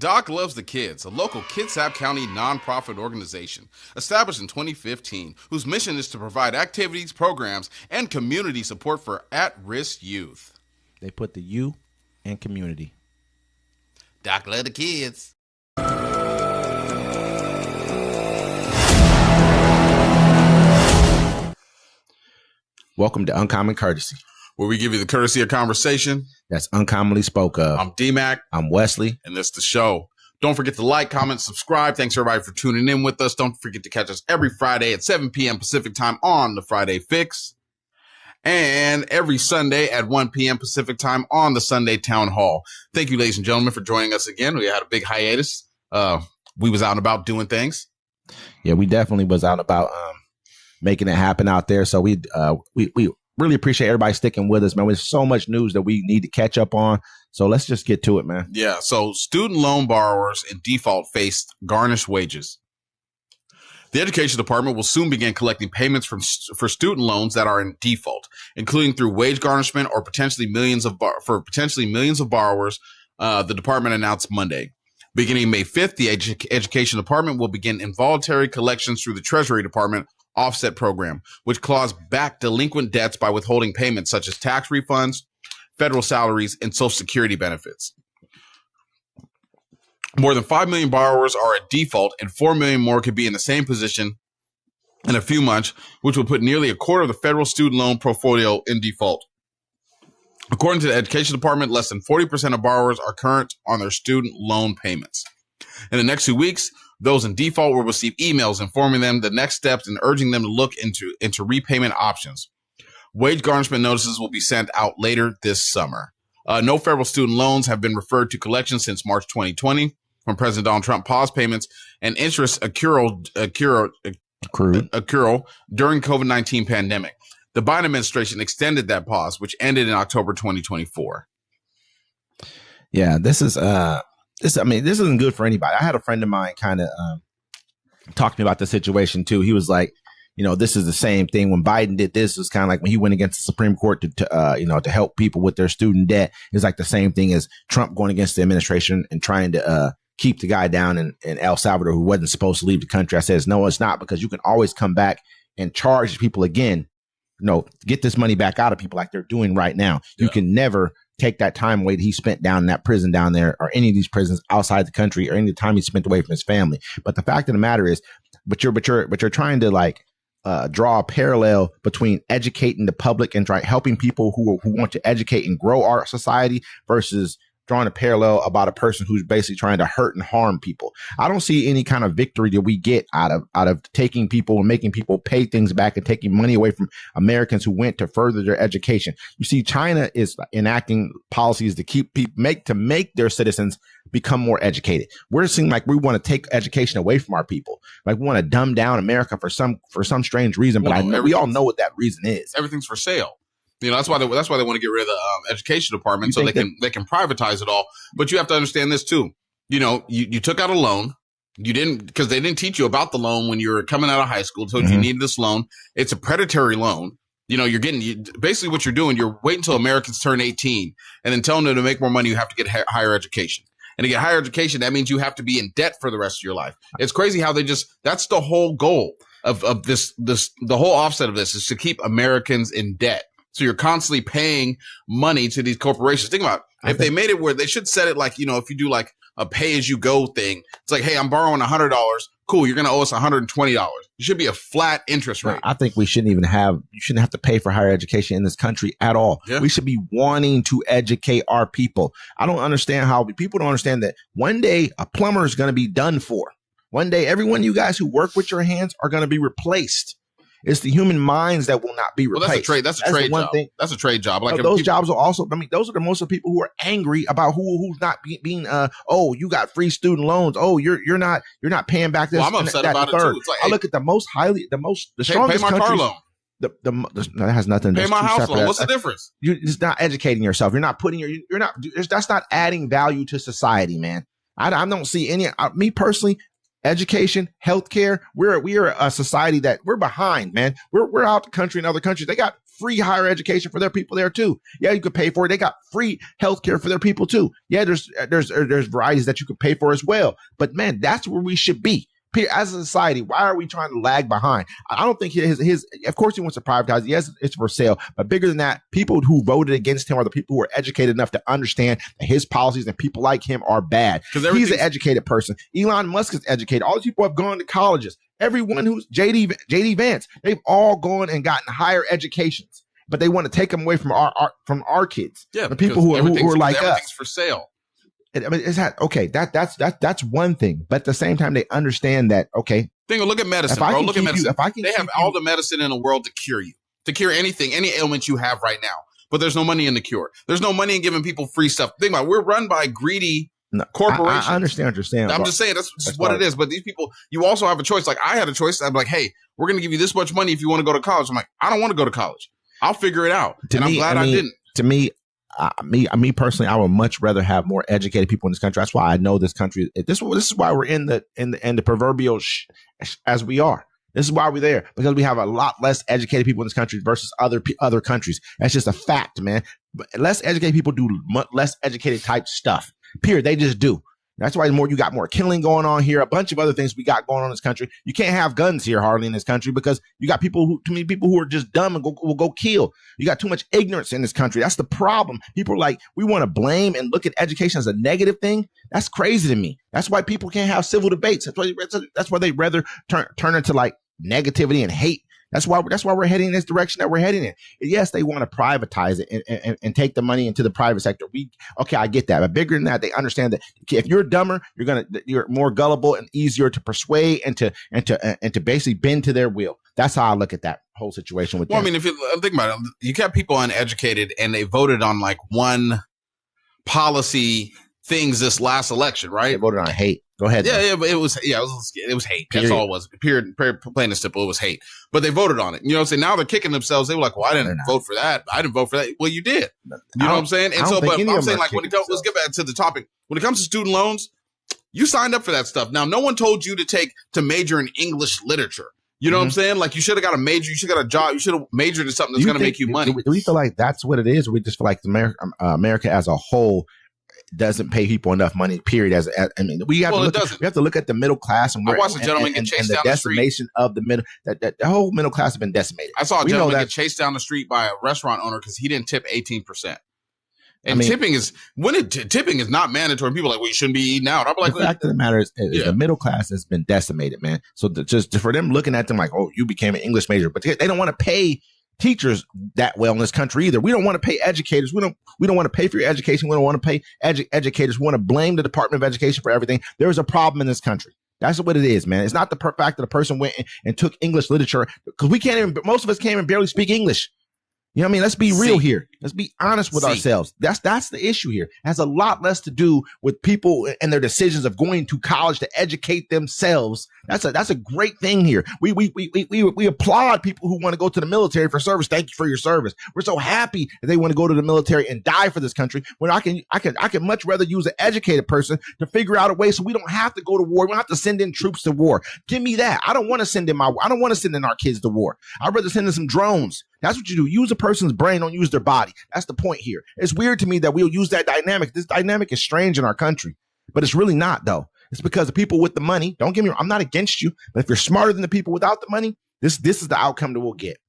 Doc Loves the Kids, a local Kitsap County nonprofit organization established in 2015, whose mission is to provide activities, programs, and community support for at-risk youth. They put the you in community. Doc Loves the Kids. Welcome to Uncommon Courtesy, where we give you the courtesy of conversation that's uncommonly spoke of. I'm D-Mac. I'm Wesley. And this is the show. Don't forget to like, comment, subscribe. Thanks everybody for tuning in with us. Don't forget to catch us every Friday at 7 p.m. Pacific time on the Friday Fix. And every Sunday at 1 p.m. Pacific time on the Sunday Town Hall. Thank you, ladies and gentlemen, for joining us again. We had a big hiatus. We was out and about doing things. Yeah, we definitely was out and about making it happen out there. So we really appreciate everybody sticking with us, man. There's so much news that we need to catch up on. So let's just get to it, man. Yeah. So student loan borrowers in default faced garnished wages. The Education Department will soon begin collecting payments for student loans that are in default, including through wage garnishment or potentially millions of borrowers. The department announced Monday. Beginning May 5th, the Education Department will begin involuntary collections through the Treasury Department offset program, which claws back delinquent debts by withholding payments such as tax refunds, federal salaries, and Social Security benefits. More than 5 million borrowers are at default, and 4 million more could be in the same position in a few months, which will put nearly a quarter of the federal student loan portfolio in default. According to the Education Department, less than 40% of borrowers are current on their student loan payments. In the next 2 weeks, those in default will receive emails informing them the next steps and urging them to look into repayment options. Wage garnishment notices will be sent out later this summer. No federal student loans have been referred to collections since March 2020, when President Donald Trump paused payments and interest accrual during COVID-19 pandemic. The Biden administration extended that pause, which ended in October 2024. Yeah, this isn't good for anybody. I had a friend of mine kind of talk to me about the situation too. He was like, this is the same thing when Biden did this. It was kind of like when he went against the Supreme Court to help people with their student debt. It's like the same thing as Trump going against the administration and trying to keep the guy down in El Salvador who wasn't supposed to leave the country. I says, no, it's not, because you can always come back and charge people again. Get this money back out of people like they're doing right now. Yeah. You can never take that time away that he spent down in that prison down there, or any of these prisons outside the country, or any of the time he spent away from his family. But the fact of the matter is, but you're trying to draw a parallel between educating the public and helping people who want to educate and grow our society versus drawing a parallel about a person who's basically trying to hurt and harm people. I don't see any kind of victory that we get out of taking people and making people pay things back and taking money away from Americans who went to further their education. You see, China is enacting policies to keep make their citizens become more educated. We're seeing like we want to take education away from our people. Like we want to dumb down America for some strange reason, but we all know what that reason is. Everything's for sale. That's why they want to get rid of the education department, so they can privatize it all. But you have to understand this too. You took out a loan. You didn't, because they didn't teach you about the loan when you were coming out of high school. Told you needed this loan. It's a predatory loan. Basically what you're doing. You're waiting until Americans turn 18 and then telling them to make more money. You have to get higher education. And to get higher education, that means you have to be in debt for the rest of your life. It's crazy how that's the whole goal of the whole offset of this is to keep Americans in debt. So you're constantly paying money to these corporations. Think about it. If they made it where they should set it like, if you do like a pay as you go thing, it's like, hey, I'm borrowing $100. Cool. You're going to owe us $120. It should be a flat interest rate. I think you shouldn't have to pay for higher education in this country at all. Yeah. We should be wanting to educate our people. I don't understand how people don't understand that one day a plumber is going to be done for. One day, every one of you guys who work with your hands are going to be replaced. It's the human minds that will not be replaced. Well, that's a trade job. That's a trade job. Like those jobs are also. Those are the most of the people who are angry about who's not being. Oh, you got free student loans. Oh, you're not paying back this. Well, I'm upset about it too. It's like, I look at the strongest pay my car loan. That has nothing. Pay my house loan. What's the difference? You're just not educating yourself. You're not putting that's not adding value to society, man. I don't see any. Me personally. Education, healthcare. We are a society that we're behind, man. We're out the country in other countries. They got free higher education for their people there too. Yeah, you could pay for it. They got free healthcare for their people too. Yeah, there's varieties that you could pay for as well. But man, that's where we should be. As a society, why are we trying to lag behind? I don't think his of course he wants to privatize. Yes, it's for sale. But bigger than that, people who voted against him are the people who are educated enough to understand that his policies and people like him are bad. He's an educated person. Elon Musk is educated. All these people have gone to colleges. Everyone who's JD Vance, they've all gone and gotten higher educations. But they want to take them away from our kids. Yeah, the people who are like us. Everything's for sale. I mean, okay. That's one thing, but at the same time, they understand that. Okay, look at medicine, bro. Look at medicine. They have all the medicine in the world to cure you, to cure anything, any ailment you have right now. But there's no money in the cure. There's no money in giving people free stuff. Think about it. We're run by greedy corporations. I understand what you're saying. I'm just saying that's what it is. But these people, you also have a choice. Like I had a choice. I'm like, hey, we're going to give you this much money if you want to go to college. I'm like, I don't want to go to college. I'll figure it out. I'm glad I didn't. To me. Me personally, I would much rather have more educated people in this country. That's why I know this country. This is why we're in the proverbial as we are. This is why we're there, because we have a lot less educated people in this country versus other countries. That's just a fact, man. But less educated people do less educated type stuff. Period. They just do. That's why you got more killing going on here. A bunch of other things we got going on in this country. You can't have guns here hardly in this country because you got too many people who are just dumb and will go kill. You got too much ignorance in this country. That's the problem. People are like, we want to blame and look at education as a negative thing. That's crazy to me. That's why people can't have civil debates. That's why they rather turn into like negativity and hate. That's why we're heading in this direction that we're heading in. Yes, they want to privatize it and take the money into the private sector. I get that. But bigger than that, they understand that if you're dumber, you're more gullible and easier to persuade and to basically bend to their will. That's how I look at that whole situation with them. I mean, if you think about it, you kept people uneducated and they voted on like one policy things this last election, right? They voted on hate. Go ahead. Yeah, but it was hate. Period. That's all it was. Period, plain and simple. It was hate. But they voted on it. You know what I'm saying? Now they're kicking themselves. They were like, well, I didn't vote for that. I didn't vote for that. Well, you did. You know what I'm saying? And so, but I'm saying, like, let's get back to the topic. When it comes to student loans, you signed up for that stuff. Now, no one told you to major in English literature. You know what I'm saying? Like, you should have got a major. You should have got a job. You should have majored in something that's going to make you money. Do we feel like that's what it is? Or we just feel like America as a whole doesn't pay people enough money, period. We have to look at the middle class, and I watched a gentleman get chased down the street. Decimation of the middle, that the whole middle class has been decimated. I saw a gentleman get chased down the street by a restaurant owner because he didn't tip 18%. And tipping is not mandatory. People are like, well, you shouldn't be eating out. I'm like, the fact of the matter is the middle class has been decimated, man. So just for them looking at them like, oh, you became an English major, but they don't want to pay teachers that well in this country either. We don't want to pay educators. We don't want to pay for your education. We don't want to pay educators. We want to blame the Department of Education for everything. There's a problem in this country. That's what it is, man. It's not the fact that a person went and took English literature, because most of us can't even barely speak English. You know what I mean? Let's be real here. Let's be honest with ourselves. That's the issue here. It has a lot less to do with people and their decisions of going to college to educate themselves. That's a great thing here. We applaud people who want to go to the military for service. Thank you for your service. We're so happy that they want to go to the military and die for this country, when I can much rather use an educated person to figure out a way so we don't have to go to war. We don't have to send in troops to war. Give me that. I don't want to send in our kids to war. I'd rather send in some drones. That's what you do. Use a person's brain, don't use their body. That's the point here. It's weird to me that we'll use that dynamic. This dynamic is strange in our country, but it's really not, though. It's because the people with the money, don't get me wrong, I'm not against you, but if you're smarter than the people without the money, this is the outcome that we'll get.